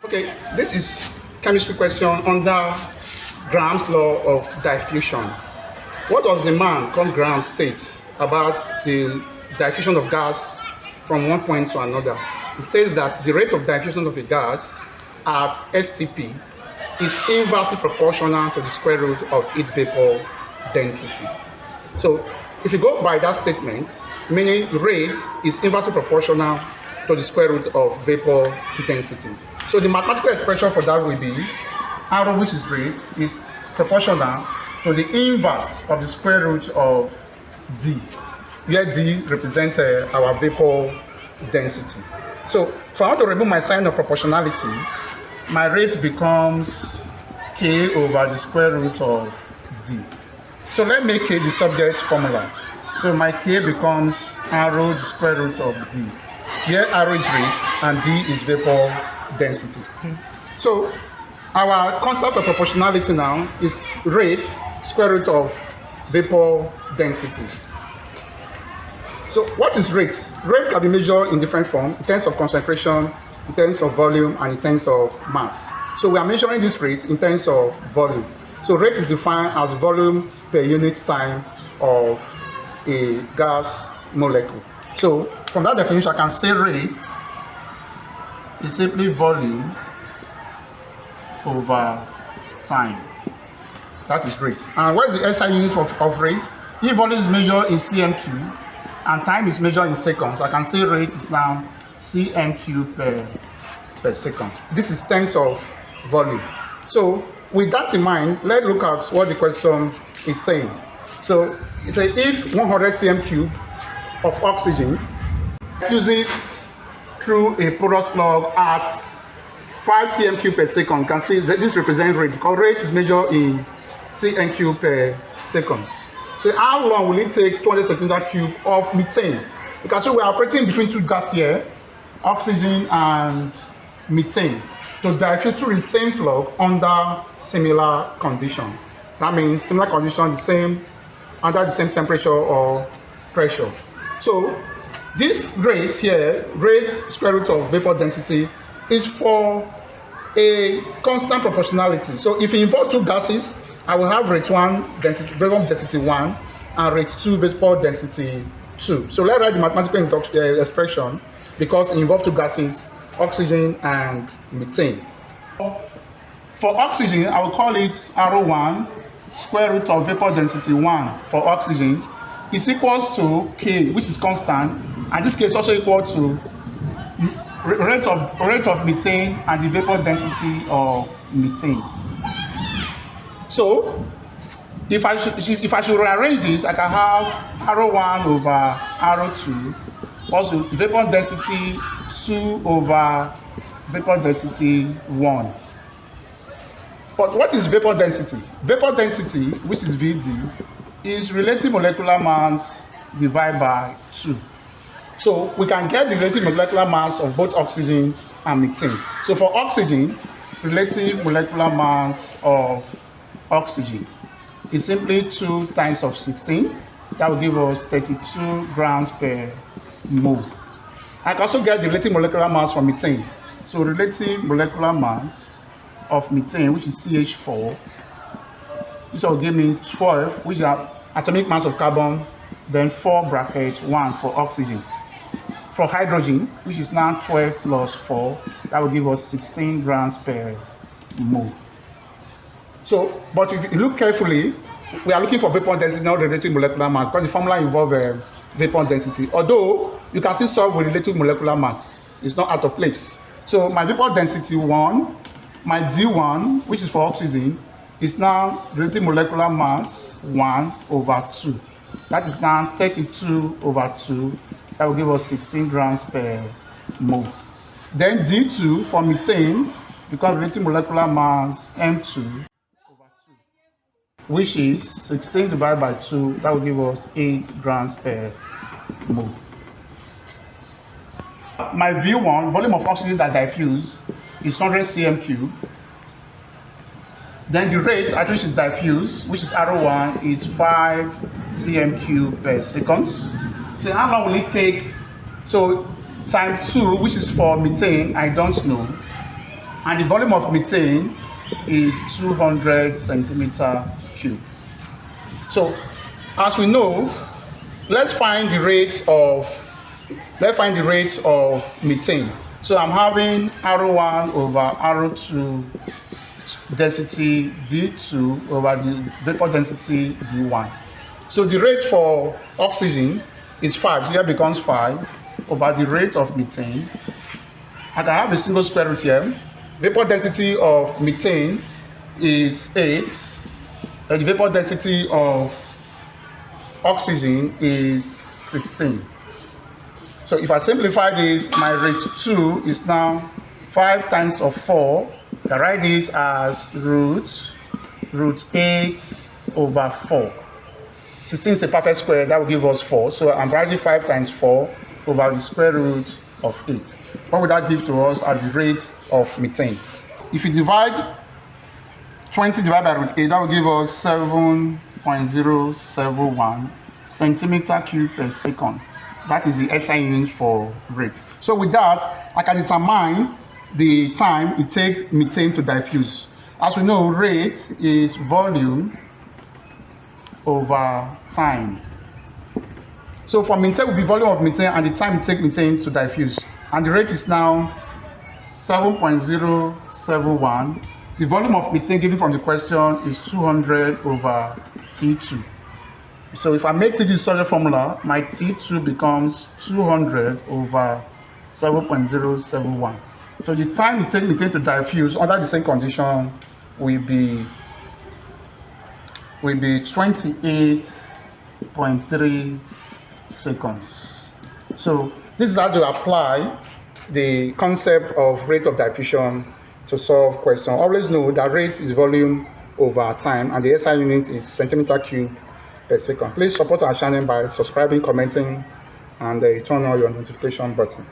Okay, this is chemistry question under Graham's law of diffusion. What does the man called Graham state about the diffusion of gas from one point to another? It states that the rate of diffusion of a gas at STP is inversely proportional to the square root of its vapor density. So if you go by that statement, meaning rate is inversely proportional to the square root of vapor density. So the mathematical expression for that will be R, which is rate, is proportional to the inverse of the square root of D, where D represents our vapor density. So if I want to remove my sign of proportionality, my rate becomes K over the square root of D. So let me make K the subject formula. So my K becomes R the square root of D, where R is rate and D is vapor density. So our concept of proportionality now is rate square root of vapor density. So what is rate? Rate can be measured in different forms, in terms of concentration, in terms of volume, and in terms of mass. So we are measuring this rate in terms of volume. So rate is defined as volume per unit time of a gas molecule. So from that definition, I can say rate is simply volume over time. That is rate. And what is the SI unit of rate? If volume is measured in cm³ and time is measured in seconds, I can say rate is now cm³ per second. This is terms of volume. So with that in mind, let's look at what the question is saying. So it says if 100 cm³ of oxygen diffuses through a porous plug at 5 cm³ per second, you can see that this represents rate, because rate is measured in cm³ per second. So how long will it take 200 cm³ of methane? You can see we are operating between two gases here, oxygen and methane, to diffuse through the same plug under similar condition. That means similar condition, the same, under the same temperature or pressure. So this rate here, rate square root of vapor density, is for a constant proportionality. So if it involves two gases, I will have rate 1 density, vapor density 1, and rate 2 vapor density 2. So let's write the mathematical expression because it involves two gases, oxygen and methane. For oxygen, I will call it R1 square root of vapor density 1 for oxygen is equals to K, which is constant, and this K is also equal to rate of methane and the vapor density of methane. So if I should rearrange this, I can have R1 over R2 also vapor density 2 over vapor density 1. But what is vapor density? Vapor density, which is Vd, is relative molecular mass divided by 2. So we can get the relative molecular mass of both oxygen and methane. So for oxygen, relative molecular mass of oxygen is simply 2 times of 16. That will give us 32 grams per mole. I can also get the relative molecular mass for methane. So relative molecular mass of methane, which is CH4, this will give me 12, which is atomic mass of carbon, then 4 bracket 1 for oxygen. For hydrogen, which is now 12 plus 4, that will give us 16 grams per mole. So, but if you look carefully, we are looking for vapor density, not relative molecular mass, because the formula involves vapor density. Although you can still solve with relative molecular mass, it's not out of place. So my vapor density 1, my D1, which is for oxygen, is now relative molecular mass 1 over 2. That is now 32 over 2. That will give us 16 grams per mole. Then D2 for methane, because relative molecular mass M2 over 2, which is 16 divided by 2, that will give us 8 grams per mole. My V1, volume of oxygen that diffuse, is 100 cm³. Then the rate at which is diffused, which is R1, is 5 cm³ per second. So how long will it take? So time 2, which is for methane, I don't know. and the volume of methane is 200 centimeter cube. So, as we know, let's find the rate of methane. So I'm having R1 over R2 density D2 over the vapor density D1. So the rate for oxygen is 5, here becomes 5 over the rate of methane. And I have a single square root here. Vapor density of methane is 8, and the vapor density of oxygen is 16. So if I simplify this, my rate 2 is now 5 times of 4. I write this as root 8 over 4. 16 is a perfect square, that will give us 4. So I'm writing 5 times 4 over the square root of 8. What would that give to us at the rate of methane? If you divide 20 divided by root 8, that will give us 7.071 centimeter cube per second. That is the SI unit for rate. So with that, I can determine the time it takes methane to diffuse. As we know, rate is volume over time. So for methane will be volume of methane and the time it takes methane to diffuse. And the rate is now 7.071. The volume of methane given from the question is 200 over T2. So if I make this solid formula, my T2 becomes 200 over 7.071. So the time it takes methane to diffuse under the same condition will be 28.3 seconds. So this is how to apply the concept of rate of diffusion to solve question. Always know that rate is volume over time and the SI unit is centimeter cube per second. Please support our channel by subscribing, commenting, and turn on your notification button.